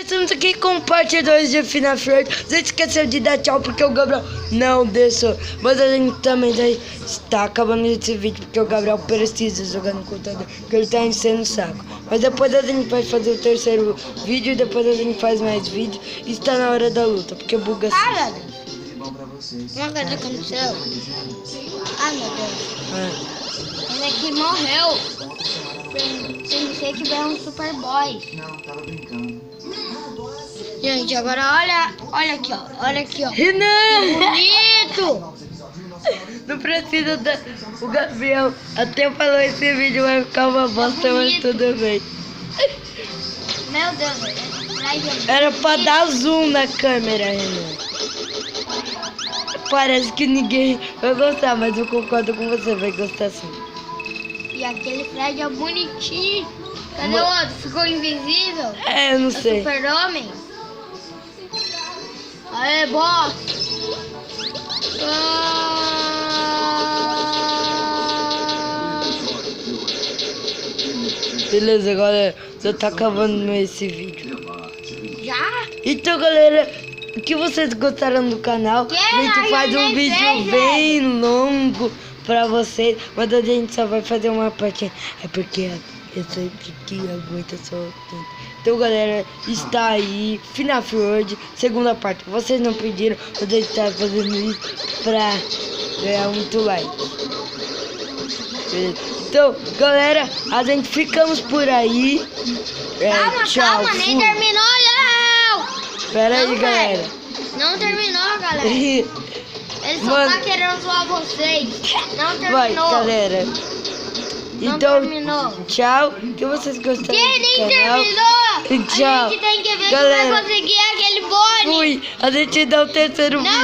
estamos aqui com parte 2 de FNAF 8. Você esqueceu de dar tchau porque o Gabriel não deixou. Mas a gente também já está acabando esse vídeo porque o Gabriel precisa jogar no computador, porque ele está enchendo o saco. Mas depois a gente vai fazer o terceiro vídeo e depois a gente faz mais vídeo. E está na hora da luta, porque buga assim. Uma coisa aconteceu. Ai meu Deus. Ele aqui morreu. Pensei que veio um Superboy. Não, tava brincando. Gente, agora olha aqui, ó. Olha aqui, ó. Renan! Bonito! Não precisa da... O Gabriel até falou esse vídeo vai ficar uma bosta, mas tudo bem. Meu Deus, Era pra dar zoom na câmera, Renan. Parece que ninguém vai gostar, mas eu concordo com você, vai gostar sim. E aquele Fred é bonitinho. Cadê o outro? Ficou invisível? É, eu não É sei. Super-Homem? Aê, boss! Beleza, galera, já tá acabando esse vídeo. Já? Então, galera, o que vocês gostaram do canal? A gente faz um vídeo bem longo pra vocês, mas a gente só vai fazer uma parte. É porque eu sempre que aguenta só tempo. Então, galera, está aí FNAF World, segunda parte. Vocês não pediram, mas a gente tá fazendo isso pra ganhar muito like. Beleza? Então, galera, a gente ficamos por aí. Tchau. Calma, nem Fui. terminou, não! Pera aí, Não, galera. Não terminou, galera. Ele só Mano. tá querendo zoar vocês. Não terminou. Vai, galera. Não Então, terminou. tchau. Que vocês gostaram Quem nem do canal? terminou? Tchau. A gente tem que ver Galera. quem vai conseguir aquele bone. Fui. A gente dá o terceiro Não vídeo.